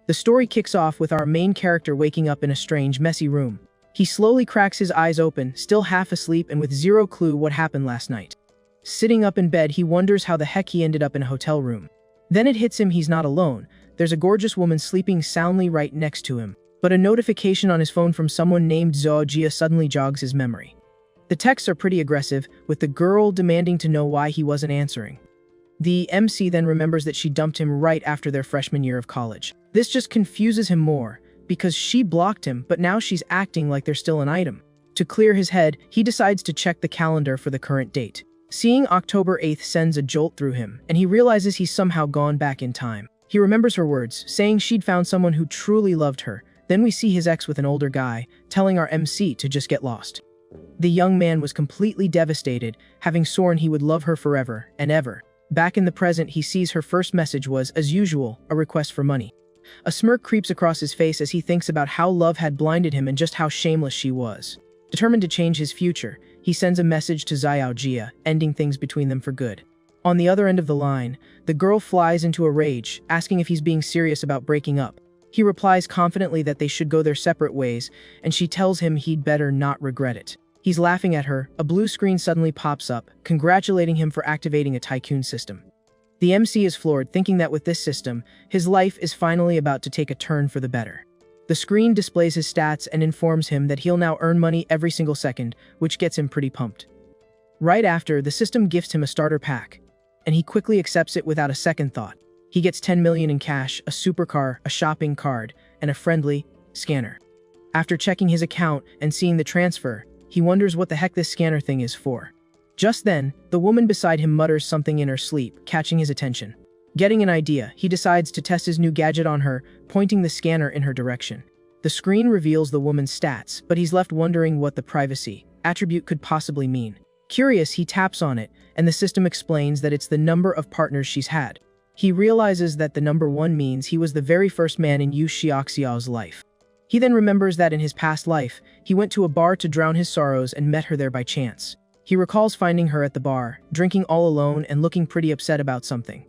The story kicks off with our main character waking up in a strange, messy room. He slowly cracks his eyes open, still half asleep and with zero clue what happened last night. Sitting up in bed, he wonders how the heck he ended up in a hotel room. Then it hits him he's not alone. There's a gorgeous woman sleeping soundly right next to him. But a notification on his phone from someone named Zhao Jia suddenly jogs his memory. The texts are pretty aggressive, with the girl demanding to know why he wasn't answering. The MC then remembers that she dumped him right after their freshman year of college. This just confuses him more, because she blocked him, but now she's acting like they're still an item. To clear his head, he decides to check the calendar for the current date. Seeing October 8th sends a jolt through him, and he realizes he's somehow gone back in time. He remembers her words, saying she'd found someone who truly loved her. Then we see his ex with an older guy, telling our MC to just get lost. The young man was completely devastated, having sworn he would love her forever and ever. Back in the present, he sees her first message was, as usual, a request for money. A smirk creeps across his face as he thinks about how love had blinded him and just how shameless she was. Determined to change his future, he sends a message to Zhao Jia, ending things between them for good. On the other end of the line, the girl flies into a rage, asking if he's being serious about breaking up. He replies confidently that they should go their separate ways, and she tells him he'd better not regret it. He's laughing at her. A blue screen suddenly pops up, congratulating him for activating a tycoon system. The MC is floored, thinking that with this system, his life is finally about to take a turn for the better. The screen displays his stats and informs him that he'll now earn money every single second, which gets him pretty pumped. Right after, the system gifts him a starter pack, and he quickly accepts it without a second thought. He gets 10 million in cash, a supercar, a shopping card, and a friendly scanner. After checking his account and seeing the transfer, he wonders what the heck this scanner thing is for. Just then, the woman beside him mutters something in her sleep, catching his attention. Getting an idea, he decides to test his new gadget on her, pointing the scanner in her direction. The screen reveals the woman's stats, but he's left wondering what the privacy attribute could possibly mean. Curious, he taps on it, and the system explains that it's the number of partners she's had. He realizes that the number 1 means he was the very first man in Yu Xiaoxiao's life. He then remembers that in his past life, he went to a bar to drown his sorrows and met her there by chance. He recalls finding her at the bar, drinking all alone and looking pretty upset about something.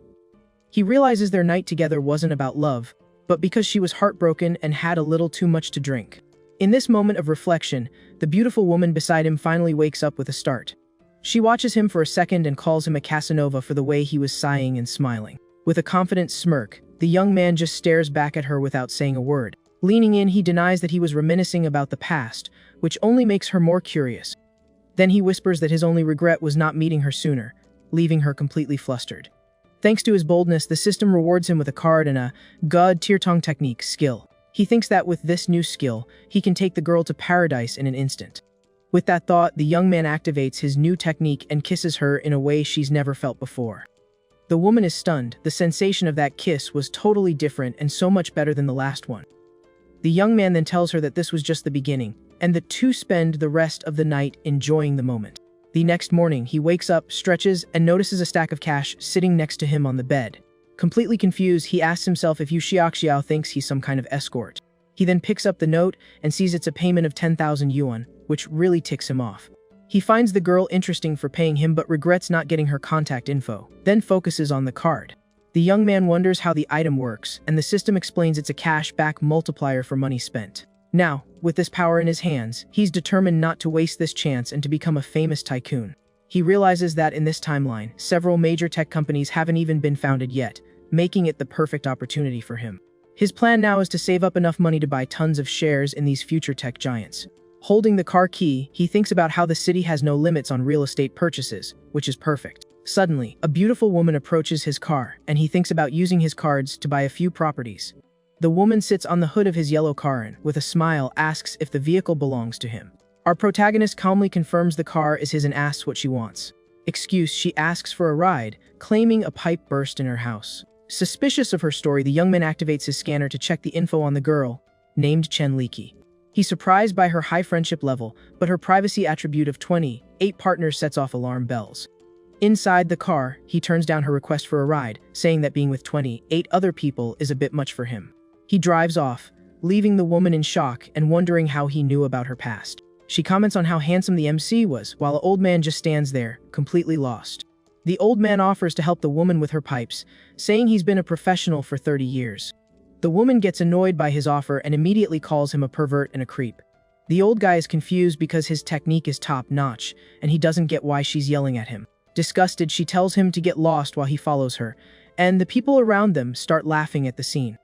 He realizes their night together wasn't about love, but because she was heartbroken and had a little too much to drink. In this moment of reflection, the beautiful woman beside him finally wakes up with a start. She watches him for a second and calls him a Casanova for the way he was sighing and smiling. With a confident smirk, the young man just stares back at her without saying a word. Leaning in, he denies that he was reminiscing about the past, which only makes her more curious. Then he whispers that his only regret was not meeting her sooner, leaving her completely flustered. Thanks to his boldness, the system rewards him with a card and a God Tier Tong technique skill. He thinks that with this new skill, he can take the girl to paradise in an instant. With that thought, the young man activates his new technique and kisses her in a way she's never felt before. The woman is stunned. The sensation of that kiss was totally different and so much better than the last one. The young man then tells her that this was just the beginning, and the two spend the rest of the night enjoying the moment. The next morning, he wakes up, stretches, and notices a stack of cash sitting next to him on the bed. Completely confused, he asks himself if Yu Xiaoxiao thinks he's some kind of escort. He then picks up the note and sees it's a payment of 10,000 yuan, which really ticks him off. He finds the girl interesting for paying him but regrets not getting her contact info, then focuses on the card. The young man wonders how the item works, and the system explains it's a cashback multiplier for money spent. Now, with this power in his hands, he's determined not to waste this chance and to become a famous tycoon. He realizes that in this timeline, several major tech companies haven't even been founded yet, making it the perfect opportunity for him. His plan now is to save up enough money to buy tons of shares in these future tech giants. Holding the car key, he thinks about how the city has no limits on real estate purchases, which is perfect. Suddenly, a beautiful woman approaches his car, and he thinks about using his cards to buy a few properties. The woman sits on the hood of his yellow car and, with a smile, asks if the vehicle belongs to him. Our protagonist calmly confirms the car is his and asks what she wants. Excuse, she asks for a ride, claiming a pipe burst in her house. Suspicious of her story, the young man activates his scanner to check the info on the girl, named Chen Liki. He's surprised by her high friendship level, but her privacy attribute of 28 partners sets off alarm bells. Inside the car, he turns down her request for a ride, saying that being with 28 other people is a bit much for him. He drives off, leaving the woman in shock and wondering how he knew about her past. She comments on how handsome the MC was, while the old man just stands there, completely lost. The old man offers to help the woman with her pipes, saying he's been a professional for 30 years. The woman gets annoyed by his offer and immediately calls him a pervert and a creep. The old guy is confused because his technique is top-notch, and he doesn't get why she's yelling at him. Disgusted, she tells him to get lost while he follows her, and the people around them start laughing at the scene.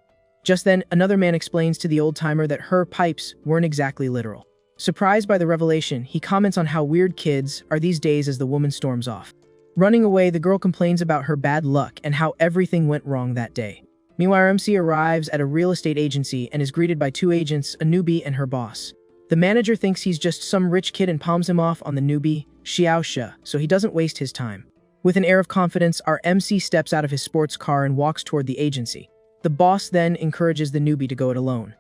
Just then, another man explains to the old-timer that her pipes weren't exactly literal. Surprised by the revelation, he comments on how weird kids are these days as the woman storms off. Running away, the girl complains about her bad luck and how everything went wrong that day. Meanwhile, MC arrives at a real estate agency and is greeted by two agents, a newbie and her boss. The manager thinks he's just some rich kid and palms him off on the newbie, Xiaoxia, so he doesn't waste his time. With an air of confidence, our MC steps out of his sports car and walks toward the agency. The boss then encourages the newbie to go it alone,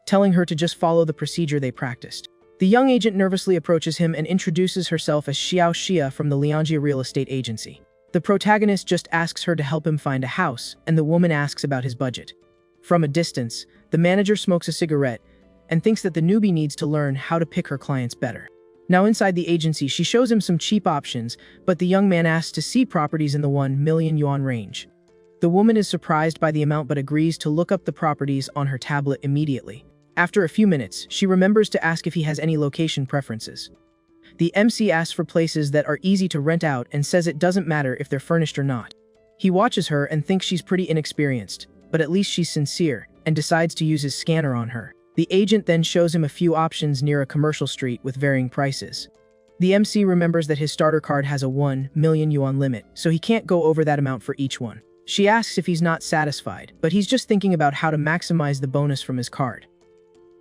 telling her to just follow the procedure they practiced. The young agent nervously approaches him and introduces herself as Xiaoxia from the Lianjia real estate agency. The protagonist just asks her to help him find a house, and the woman asks about his budget. From a distance, the manager smokes a cigarette and thinks that the newbie needs to learn how to pick her clients better. Now inside the agency, she shows him some cheap options, but the young man asks to see properties in the 1 million yuan range. The woman is surprised by the amount but agrees to look up the properties on her tablet immediately. After a few minutes, she remembers to ask if he has any location preferences. The MC asks for places that are easy to rent out and says it doesn't matter if they're furnished or not. He watches her and thinks she's pretty inexperienced, but at least she's sincere, and decides to use his scanner on her. The agent then shows him a few options near a commercial street with varying prices. The MC remembers that his starter card has a 1 million yuan limit, so he can't go over that amount for each one. She asks if he's not satisfied, but he's just thinking about how to maximize the bonus from his card.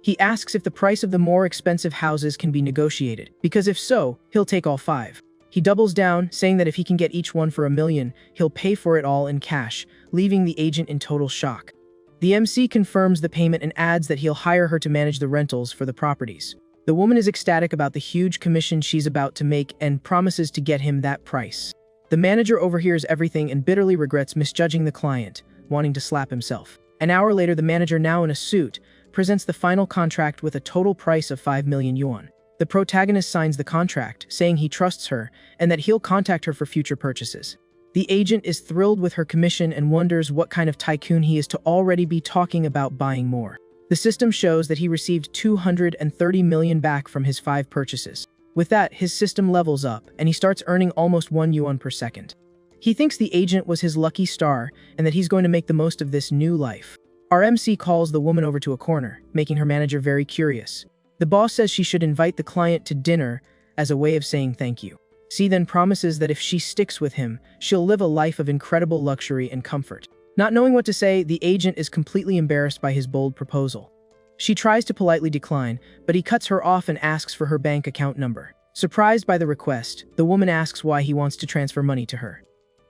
He asks if the price of the more expensive houses can be negotiated, because if so, he'll take all 5. He doubles down, saying that if he can get each one for 1 million, he'll pay for it all in cash, leaving the agent in total shock. The MC confirms the payment and adds that he'll hire her to manage the rentals for the properties. The woman is ecstatic about the huge commission she's about to make and promises to get him that price. The manager overhears everything and bitterly regrets misjudging the client, wanting to slap himself. An hour later, the manager, now in a suit, presents the final contract with a total price of 5 million yuan. The protagonist signs the contract, saying he trusts her and that he'll contact her for future purchases. The agent is thrilled with her commission and wonders what kind of tycoon he is to already be talking about buying more. The system shows that he received 230 million back from his 5 purchases. With that, his system levels up, and he starts earning almost 1 yuan per second. He thinks the agent was his lucky star, and that he's going to make the most of this new life. Our MC calls the woman over to a corner, making her manager very curious. The boss says she should invite the client to dinner as a way of saying thank you. C then promises that if she sticks with him, she'll live a life of incredible luxury and comfort. Not knowing what to say, the agent is completely embarrassed by his bold proposal. She tries to politely decline, but he cuts her off and asks for her bank account number. Surprised by the request, the woman asks why he wants to transfer money to her.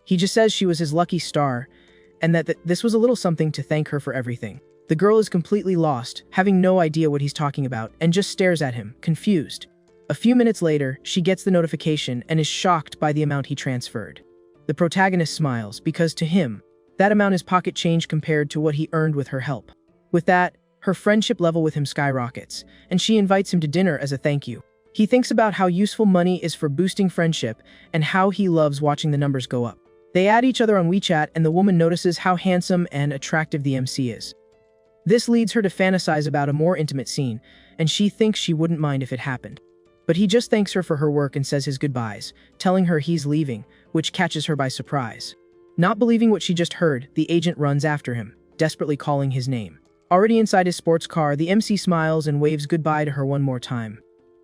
He just says she was his lucky star, and that this was a little something to thank her for everything. The girl is completely lost, having no idea what he's talking about, and just stares at him, confused. A few minutes later, she gets the notification and is shocked by the amount he transferred. The protagonist smiles, because to him, that amount is pocket change compared to what he earned with her help. With that, her friendship level with him skyrockets, and she invites him to dinner as a thank you. He thinks about how useful money is for boosting friendship and how he loves watching the numbers go up. They add each other on WeChat, and the woman notices how handsome and attractive the MC is. This leads her to fantasize about a more intimate scene, and she thinks she wouldn't mind if it happened. But he just thanks her for her work and says his goodbyes, telling her he's leaving, which catches her by surprise. Not believing what she just heard, the agent runs after him, desperately calling his name. Already inside his sports car, the MC smiles and waves goodbye to her one more time.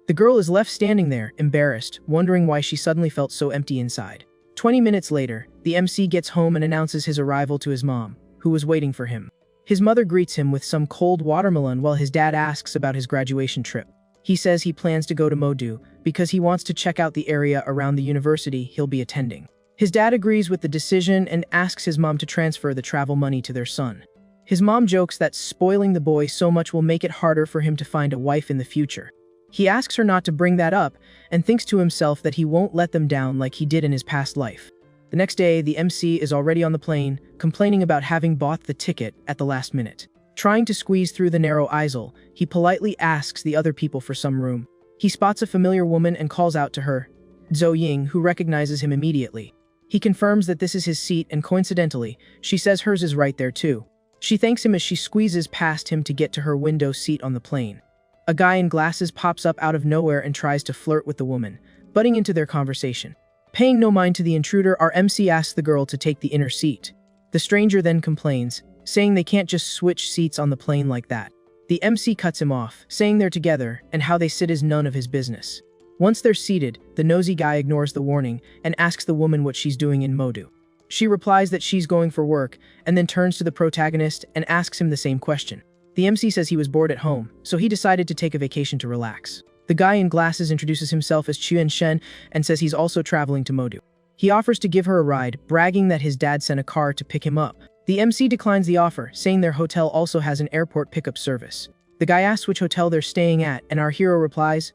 The girl is left standing there, embarrassed, wondering why she suddenly felt so empty inside. 20 minutes later, the MC gets home and announces his arrival to his mom, who was waiting for him. His mother greets him with some cold watermelon while his dad asks about his graduation trip. He says he plans to go to Modu because he wants to check out the area around the university he'll be attending. His dad agrees with the decision and asks his mom to transfer the travel money to their son. His mom jokes that spoiling the boy so much will make it harder for him to find a wife in the future. He asks her not to bring that up and thinks to himself that he won't let them down like he did in his past life. The next day, the MC is already on the plane, complaining about having bought the ticket at the last minute. Trying to squeeze through the narrow aisle, he politely asks the other people for some room. He spots a familiar woman and calls out to her, Zhou Ying, who recognizes him immediately. He confirms that this is his seat, and coincidentally, she says hers is right there too. She thanks him as she squeezes past him to get to her window seat on the plane. A guy in glasses pops up out of nowhere and tries to flirt with the woman, butting into their conversation. Paying no mind to the intruder, our MC asks the girl to take the inner seat. The stranger then complains, saying they can't just switch seats on the plane like that. The MC cuts him off, saying they're together and how they sit is none of his business. Once they're seated, the nosy guy ignores the warning and asks the woman what she's doing in Modu. She replies that she's going for work and then turns to the protagonist and asks him the same question. The MC says he was bored at home, so he decided to take a vacation to relax. The guy in glasses introduces himself as Chuen Shen and says he's also traveling to Modu. He offers to give her a ride, bragging that his dad sent a car to pick him up. The MC declines the offer, saying their hotel also has an airport pickup service. The guy asks which hotel they're staying at, and our hero replies,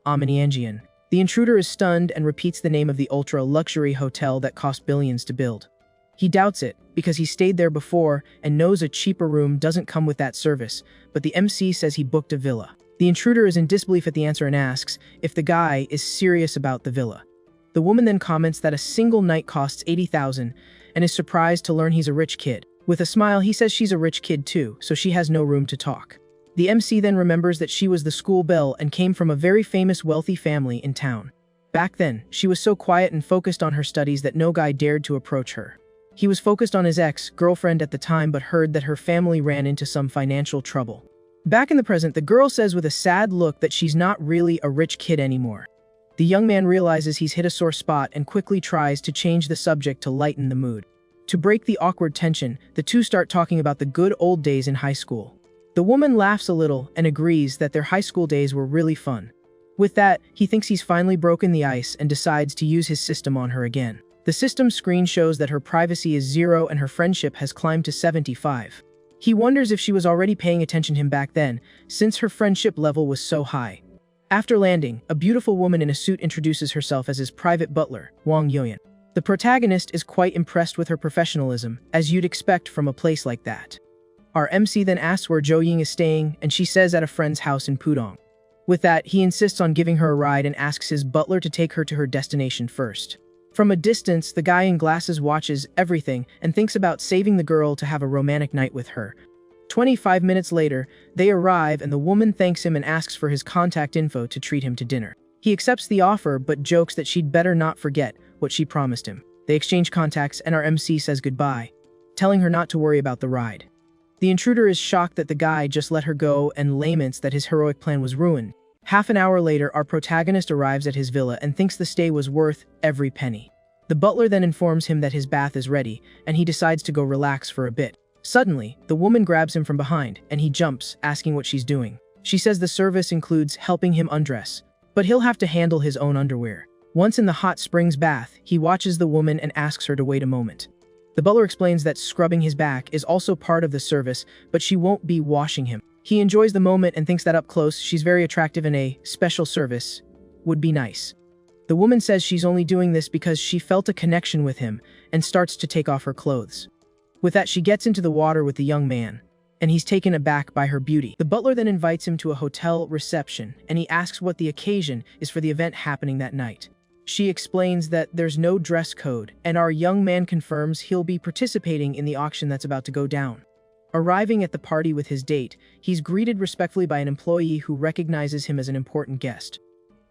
Omniangian. The intruder is stunned and repeats the name of the ultra-luxury hotel that cost billions to build. He doubts it, because he stayed there before and knows a cheaper room doesn't come with that service, but the MC says he booked a villa. The intruder is in disbelief at the answer and asks if the guy is serious about the villa. The woman then comments that a single night costs 80,000 and is surprised to learn he's a rich kid. With a smile, he says she's a rich kid too, so she has no room to talk. The MC then remembers that she was the school belle and came from a very famous wealthy family in town. Back then, she was so quiet and focused on her studies that no guy dared to approach her. He was focused on his ex-girlfriend at the time but heard that her family ran into some financial trouble. Back in the present, the girl says with a sad look that she's not really a rich kid anymore. The young man realizes he's hit a sore spot and quickly tries to change the subject to lighten the mood. To break the awkward tension, the two start talking about the good old days in high school. The woman laughs a little and agrees that their high school days were really fun. With that, he thinks he's finally broken the ice and decides to use his system on her again. The system screen shows that her privacy is 0 and her friendship has climbed to 75. He wonders if she was already paying attention to him back then, since her friendship level was so high. After landing, a beautiful woman in a suit introduces herself as his private butler, Wang Yoyan. The protagonist is quite impressed with her professionalism, as you'd expect from a place like that. Our MC then asks where Jo Ying is staying, and she says at a friend's house in Pudong. With that, he insists on giving her a ride and asks his butler to take her to her destination first. From a distance, the guy in glasses watches everything and thinks about saving the girl to have a romantic night with her. 25 minutes later, they arrive and the woman thanks him and asks for his contact info to treat him to dinner. He accepts the offer but jokes that she'd better not forget what she promised him. They exchange contacts and our MC says goodbye, telling her not to worry about the ride. The intruder is shocked that the guy just let her go and laments that his heroic plan was ruined. Half an hour later, our protagonist arrives at his villa and thinks the stay was worth every penny. The butler then informs him that his bath is ready, and he decides to go relax for a bit. Suddenly, the woman grabs him from behind, and he jumps, asking what she's doing. She says the service includes helping him undress, but he'll have to handle his own underwear. Once in the hot springs bath, he watches the woman and asks her to wait a moment. The butler explains that scrubbing his back is also part of the service, but she won't be washing him. He enjoys the moment and thinks that up close, she's very attractive and a special service would be nice. The woman says she's only doing this because she felt a connection with him and starts to take off her clothes. With that, she gets into the water with the young man, and he's taken aback by her beauty. The butler then invites him to a hotel reception, and he asks what the occasion is for the event happening that night. She explains that there's no dress code, and our young man confirms he'll be participating in the auction that's about to go down. Arriving at the party with his date, he's greeted respectfully by an employee who recognizes him as an important guest.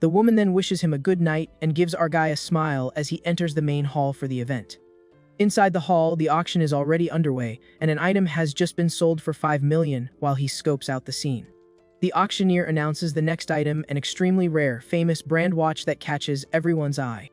The woman then wishes him a good night and gives our guy a smile as he enters the main hall for the event. Inside the hall, the auction is already underway, and an item has just been sold for 5 million while he scopes out the scene. The auctioneer announces the next item, an extremely rare, famous brand watch that catches everyone's eye.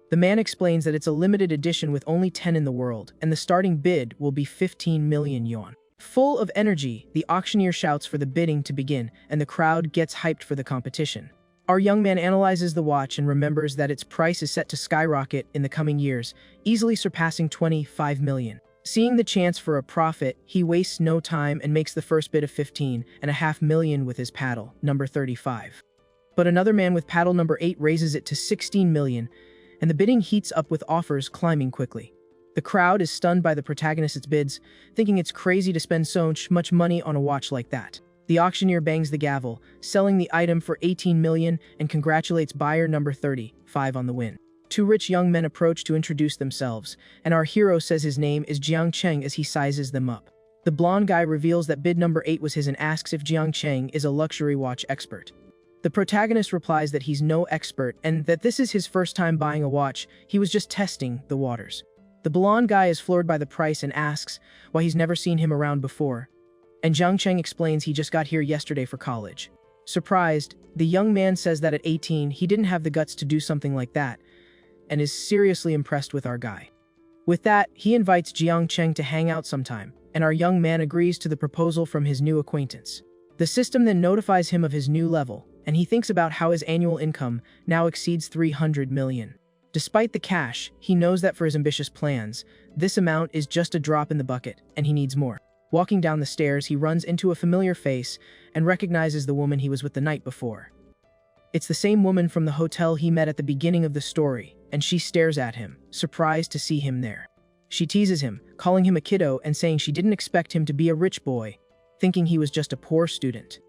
The man explains that it's a limited edition with only 10 in the world, and the starting bid will be 15 million yuan. Full of energy, the auctioneer shouts for the bidding to begin, and the crowd gets hyped for the competition. Our young man analyzes the watch and remembers that its price is set to skyrocket in the coming years, easily surpassing 25 million. Seeing the chance for a profit, he wastes no time and makes the first bid of 15.5 million with his paddle, number 35. But another man with paddle number 8 raises it to 16 million, and the bidding heats up with offers climbing quickly. The crowd is stunned by the protagonist's bids, thinking it's crazy to spend so much money on a watch like that. The auctioneer bangs the gavel, selling the item for 18 million and congratulates buyer number 35 on the win. Two rich young men approach to introduce themselves, and our hero says his name is Jiang Cheng as he sizes them up. The blonde guy reveals that bid number 8 was his and asks if Jiang Cheng is a luxury watch expert. The protagonist replies that he's no expert and that this is his first time buying a watch, he was just testing the waters. The blonde guy is floored by the price and asks why he's never seen him around before. And Jiang Cheng explains he just got here yesterday for college. Surprised, the young man says that at 18 he didn't have the guts to do something like that, and is seriously impressed with our guy. With that, he invites Jiang Cheng to hang out sometime, and our young man agrees to the proposal from his new acquaintance. The system then notifies him of his new level, and he thinks about how his annual income now exceeds 300 million. Despite the cash, he knows that for his ambitious plans, this amount is just a drop in the bucket, and he needs more. Walking down the stairs, he runs into a familiar face and recognizes the woman he was with the night before. It's the same woman from the hotel he met at the beginning of the story, and she stares at him, surprised to see him there. She teases him, calling him a kiddo and saying she didn't expect him to be a rich boy, thinking he was just a poor student.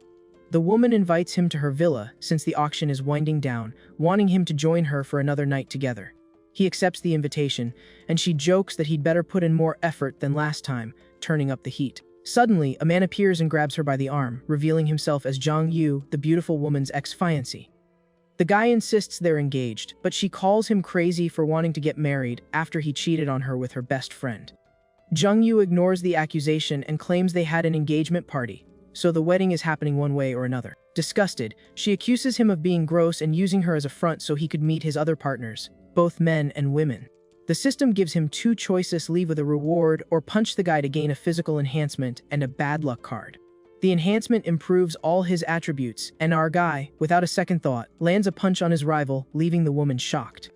The woman invites him to her villa since the auction is winding down, wanting him to join her for another night together. He accepts the invitation, and she jokes that he'd better put in more effort than last time, turning up the heat. Suddenly, a man appears and grabs her by the arm, revealing himself as Zhang Yu, the beautiful woman's ex-fiancé. The guy insists they're engaged, but she calls him crazy for wanting to get married after he cheated on her with her best friend. Zhang Yu ignores the accusation and claims they had an engagement party, so the wedding is happening one way or another. Disgusted, she accuses him of being gross and using her as a front so he could meet his other partners, both men and women. The system gives him two choices: leave with a reward or punch the guy to gain a physical enhancement and a bad luck card. The enhancement improves all his attributes, and our guy, without a second thought, lands a punch on his rival, leaving the woman shocked.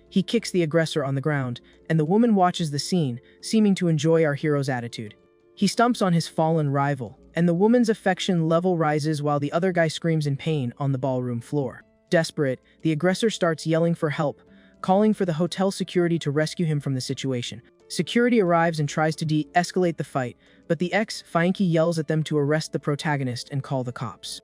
He kicks the aggressor on the ground, and the woman watches the scene, seeming to enjoy our hero's attitude. He stomps on his fallen rival, and the woman's affection level rises while the other guy screams in pain on the ballroom floor. Desperate, the aggressor starts yelling for help, calling for the hotel security to rescue him from the situation. Security arrives and tries to de-escalate the fight, but the ex-fiancé yells at them to arrest the protagonist and call the cops.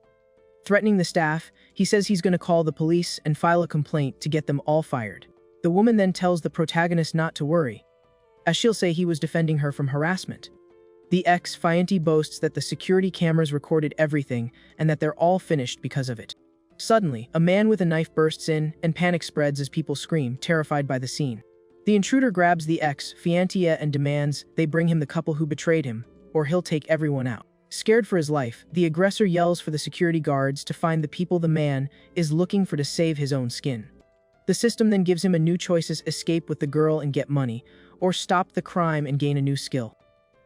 Threatening the staff, he says he's going to call the police and file a complaint to get them all fired. The woman then tells the protagonist not to worry, as she'll say he was defending her from harassment. The ex-fiancé boasts that the security cameras recorded everything and that they're all finished because of it. Suddenly, a man with a knife bursts in, and panic spreads as people scream, terrified by the scene. The intruder grabs the ex-fiancée and demands they bring him the couple who betrayed him, or he'll take everyone out. Scared for his life, the aggressor yells for the security guards to find the people the man is looking for to save his own skin. The system then gives him a new choices: escape with the girl and get money, or stop the crime and gain a new skill.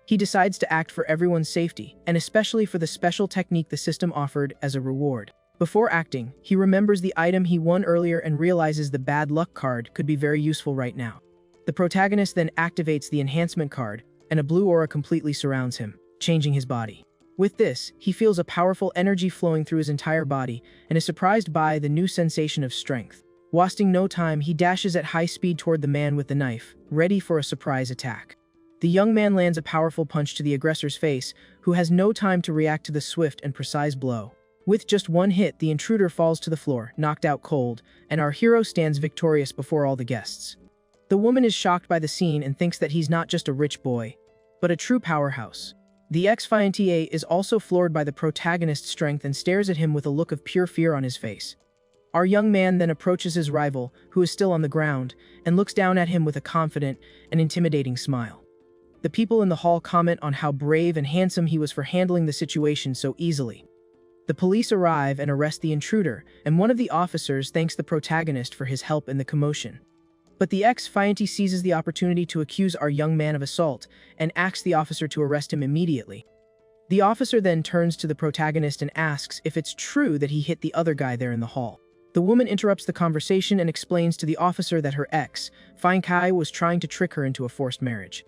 He decides to act for everyone's safety, and especially for the special technique the system offered as a reward. Before acting, he remembers the item he won earlier and realizes the bad luck card could be very useful right now. The protagonist then activates the enhancement card, and a blue aura completely surrounds him, changing his body. With this, he feels a powerful energy flowing through his entire body, and is surprised by the new sensation of strength. Wasting no time, he dashes at high speed toward the man with the knife, ready for a surprise attack. The young man lands a powerful punch to the aggressor's face, who has no time to react to the swift and precise blow. With just one hit, the intruder falls to the floor, knocked out cold, and our hero stands victorious before all the guests. The woman is shocked by the scene and thinks that he's not just a rich boy, but a true powerhouse. The ex-fiancé is also floored by the protagonist's strength and stares at him with a look of pure fear on his face. Our young man then approaches his rival, who is still on the ground, and looks down at him with a confident and intimidating smile. The people in the hall comment on how brave and handsome he was for handling the situation so easily. The police arrive and arrest the intruder, and one of the officers thanks the protagonist for his help in the commotion. But the ex-fiancé seizes the opportunity to accuse our young man of assault and asks the officer to arrest him immediately. The officer then turns to the protagonist and asks if it's true that he hit the other guy there in the hall. The woman interrupts the conversation and explains to the officer that her ex-fiancé was trying to trick her into a forced marriage.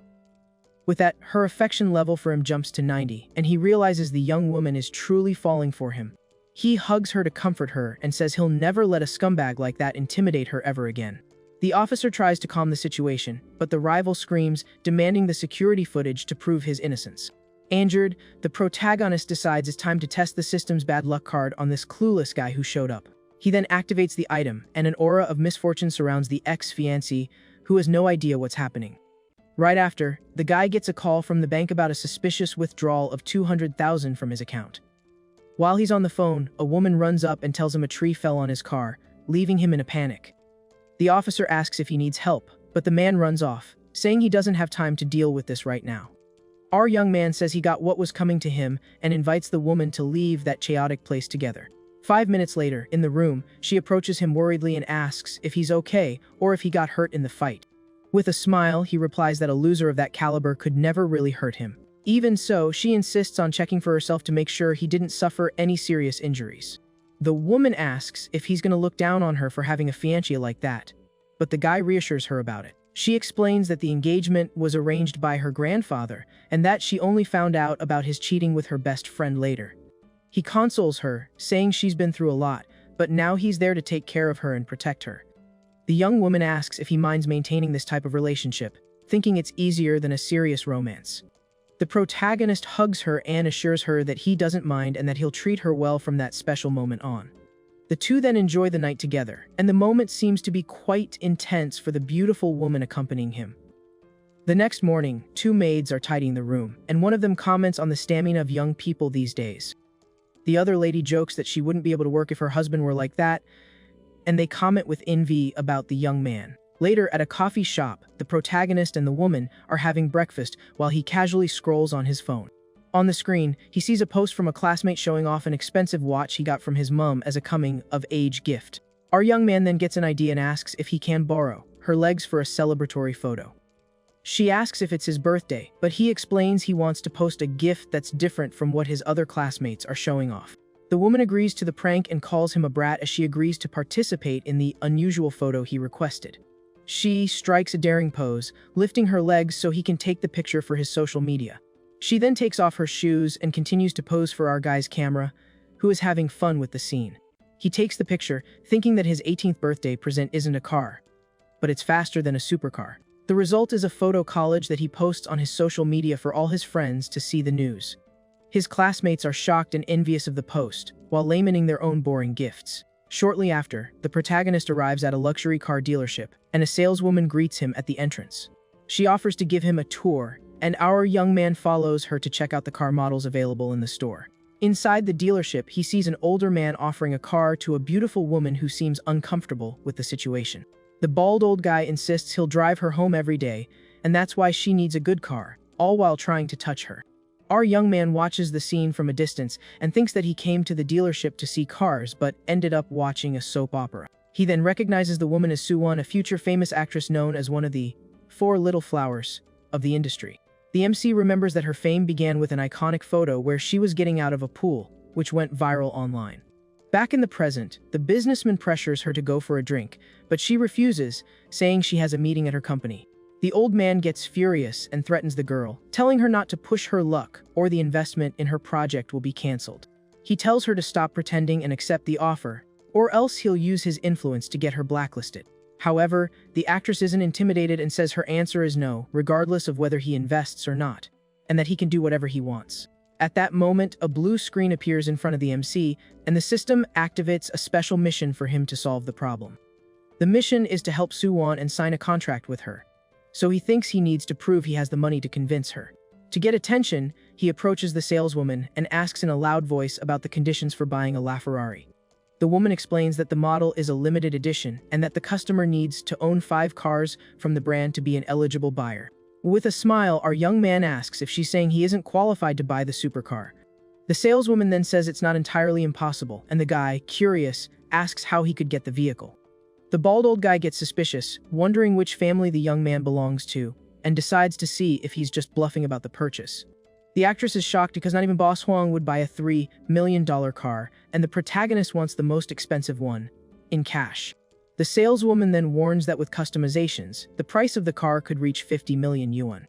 With that, her affection level for him jumps to 90, and he realizes the young woman is truly falling for him. He hugs her to comfort her and says he'll never let a scumbag like that intimidate her ever again. The officer tries to calm the situation, but the rival screams, demanding the security footage to prove his innocence. Angered, the protagonist decides it's time to test the system's bad luck card on this clueless guy who showed up. He then activates the item, and an aura of misfortune surrounds the ex-fiancé, who has no idea what's happening. Right after, the guy gets a call from the bank about a suspicious withdrawal of 200,000 from his account. While he's on the phone, a woman runs up and tells him a tree fell on his car, leaving him in a panic. The officer asks if he needs help, but the man runs off, saying he doesn't have time to deal with this right now. Our young man says he got what was coming to him and invites the woman to leave that chaotic place together. 5 minutes later, in the room, she approaches him worriedly and asks if he's okay or if he got hurt in the fight. With a smile, he replies that a loser of that caliber could never really hurt him. Even so, she insists on checking for herself to make sure he didn't suffer any serious injuries. The woman asks if he's going to look down on her for having a fiancé like that, but the guy reassures her about it. She explains that the engagement was arranged by her grandfather and that she only found out about his cheating with her best friend later. He consoles her, saying she's been through a lot, but now he's there to take care of her and protect her. The young woman asks if he minds maintaining this type of relationship, thinking it's easier than a serious romance. The protagonist hugs her and assures her that he doesn't mind and that he'll treat her well from that special moment on. The two then enjoy the night together, and the moment seems to be quite intense for the beautiful woman accompanying him. The next morning, two maids are tidying the room, and one of them comments on the stamina of young people these days. The other lady jokes that she wouldn't be able to work if her husband were like that, and they comment with envy about the young man. Later, at a coffee shop, the protagonist and the woman are having breakfast while he casually scrolls on his phone. On the screen, he sees a post from a classmate showing off an expensive watch he got from his mom as a coming-of-age gift. Our young man then gets an idea and asks if he can borrow her legs for a celebratory photo. She asks if it's his birthday, but he explains he wants to post a gift that's different from what his other classmates are showing off. The woman agrees to the prank and calls him a brat as she agrees to participate in the unusual photo he requested. She strikes a daring pose, lifting her legs so he can take the picture for his social media. She then takes off her shoes and continues to pose for our guy's camera, who is having fun with the scene. He takes the picture, thinking that his 18th birthday present isn't a car, but it's faster than a supercar. The result is a photo collage that he posts on his social media for all his friends to see the news. His classmates are shocked and envious of the post, while lamenting their own boring gifts. Shortly after, the protagonist arrives at a luxury car dealership, and a saleswoman greets him at the entrance. She offers to give him a tour, and our young man follows her to check out the car models available in the store. Inside the dealership, he sees an older man offering a car to a beautiful woman who seems uncomfortable with the situation. The bald old guy insists he'll drive her home every day, and that's why she needs a good car, all while trying to touch her. Our young man watches the scene from a distance and thinks that he came to the dealership to see cars but ended up watching a soap opera. He then recognizes the woman as Soo-won, a future famous actress known as one of the 4 little flowers of the industry. The MC remembers that her fame began with an iconic photo where she was getting out of a pool, which went viral online. Back in the present, the businessman pressures her to go for a drink, but she refuses, saying she has a meeting at her company. The old man gets furious and threatens the girl, telling her not to push her luck or the investment in her project will be cancelled. He tells her to stop pretending and accept the offer, or else he'll use his influence to get her blacklisted. However, the actress isn't intimidated and says her answer is no, regardless of whether he invests or not, and that he can do whatever he wants. At that moment, a blue screen appears in front of the MC, and the system activates a special mission for him to solve the problem. The mission is to help Soo-won and sign a contract with her, so he thinks he needs to prove he has the money to convince her. To get attention, he approaches the saleswoman and asks in a loud voice about the conditions for buying a LaFerrari. The woman explains that the model is a limited edition and that the customer needs to own 5 cars from the brand to be an eligible buyer. With a smile, our young man asks if she's saying he isn't qualified to buy the supercar. The saleswoman then says it's not entirely impossible, and the guy, curious, asks how he could get the vehicle. The bald old guy gets suspicious, wondering which family the young man belongs to, and decides to see if he's just bluffing about the purchase. The actress is shocked because not even Boss Hwang would buy a $3 million car, and the protagonist wants the most expensive one, in cash. The saleswoman then warns that with customizations, the price of the car could reach 50 million yuan.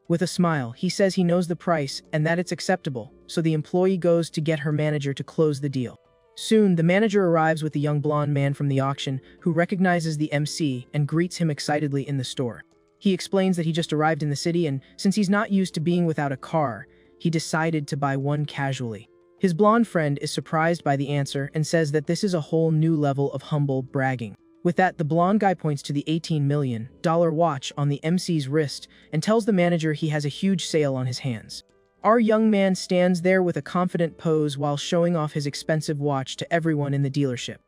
With a smile, he says he knows the price and that it's acceptable, so the employee goes to get her manager to close the deal. Soon, the manager arrives with the young blonde man from the auction, who recognizes the MC and greets him excitedly in the store. He explains that he just arrived in the city and, since he's not used to being without a car, he decided to buy one casually. His blonde friend is surprised by the answer and says that this is a whole new level of humble bragging. With that, the blonde guy points to the $18 million watch on the MC's wrist and tells the manager he has a huge sale on his hands. Our young man stands there with a confident pose while showing off his expensive watch to everyone in the dealership.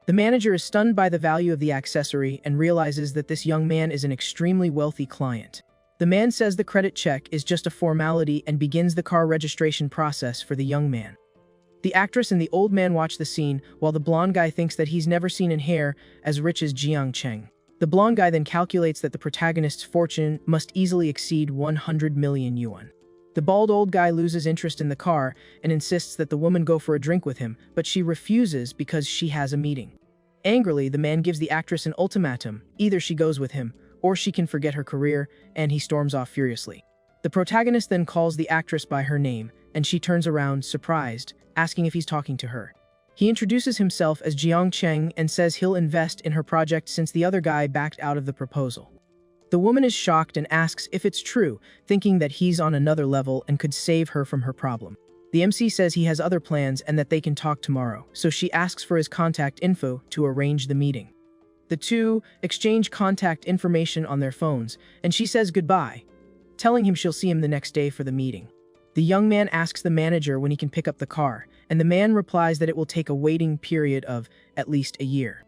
The manager is stunned by the value of the accessory and realizes that this young man is an extremely wealthy client. The man says the credit check is just a formality and begins the car registration process for the young man. The actress and the old man watch the scene, while the blonde guy thinks that he's never seen in hair as rich as Jiang Cheng. The blonde guy then calculates that the protagonist's fortune must easily exceed 100 million yuan. The bald old guy loses interest in the car and insists that the woman go for a drink with him, but she refuses because she has a meeting. Angrily, the man gives the actress an ultimatum: either she goes with him, or she can forget her career, and he storms off furiously. The protagonist then calls the actress by her name, and she turns around, surprised, asking if he's talking to her. He introduces himself as Jiang Cheng and says he'll invest in her project since the other guy backed out of the proposal. The woman is shocked and asks if it's true, thinking that he's on another level and could save her from her problem. The MC says he has other plans and that they can talk tomorrow, so she asks for his contact info to arrange the meeting. The two exchange contact information on their phones, and she says goodbye, telling him she'll see him the next day for the meeting. The young man asks the manager when he can pick up the car, and the man replies that it will take a waiting period of at least a year.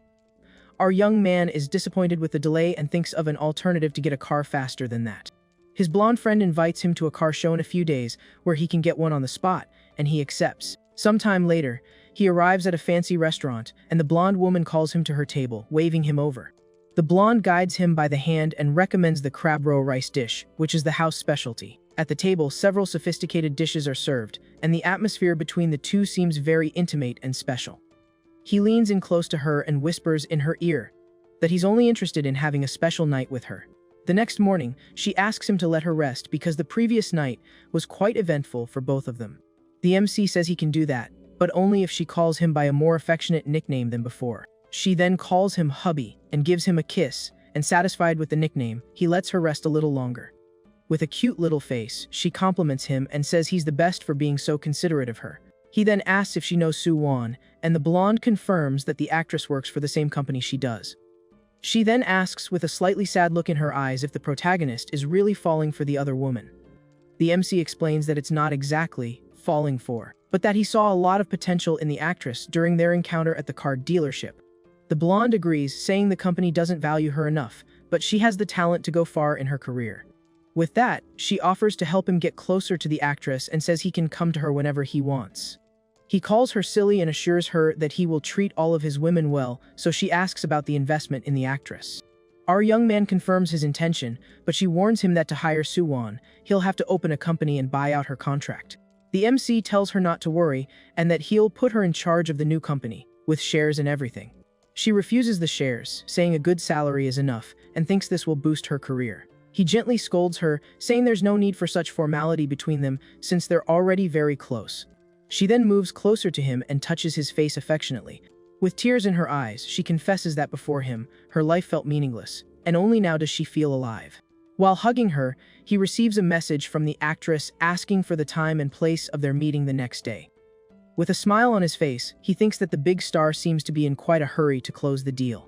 Our young man is disappointed with the delay and thinks of an alternative to get a car faster than that. His blonde friend invites him to a car show in a few days where he can get one on the spot, and he accepts. Sometime later, he arrives at a fancy restaurant, and the blonde woman calls him to her table, waving him over. The blonde guides him by the hand and recommends the crab roe rice dish, which is the house specialty. At the table, several sophisticated dishes are served, and the atmosphere between the two seems very intimate and special. He leans in close to her and whispers in her ear that he's only interested in having a special night with her. The next morning, she asks him to let her rest because the previous night was quite eventful for both of them. The MC says he can do that, but only if she calls him by a more affectionate nickname than before. She then calls him hubby and gives him a kiss, and satisfied with the nickname, he lets her rest a little longer. With a cute little face, she compliments him and says he's the best for being so considerate of her. He then asks if she knows Su Wan, and the blonde confirms that the actress works for the same company she does. She then asks with a slightly sad look in her eyes if the protagonist is really falling for the other woman. The MC explains that it's not exactly falling for, but that he saw a lot of potential in the actress during their encounter at the car dealership. The blonde agrees, saying the company doesn't value her enough, but she has the talent to go far in her career. With that, she offers to help him get closer to the actress and says he can come to her whenever he wants. He calls her silly and assures her that he will treat all of his women well, so she asks about the investment in the actress. Our young man confirms his intention, but she warns him that to hire Su Wan, he'll have to open a company and buy out her contract. The MC tells her not to worry, and that he'll put her in charge of the new company, with shares and everything. She refuses the shares, saying a good salary is enough, and thinks this will boost her career. He gently scolds her, saying there's no need for such formality between them since they're already very close. She then moves closer to him and touches his face affectionately. With tears in her eyes, she confesses that before him, her life felt meaningless, and only now does she feel alive. While hugging her, he receives a message from the actress asking for the time and place of their meeting the next day. With a smile on his face, he thinks that the big star seems to be in quite a hurry to close the deal.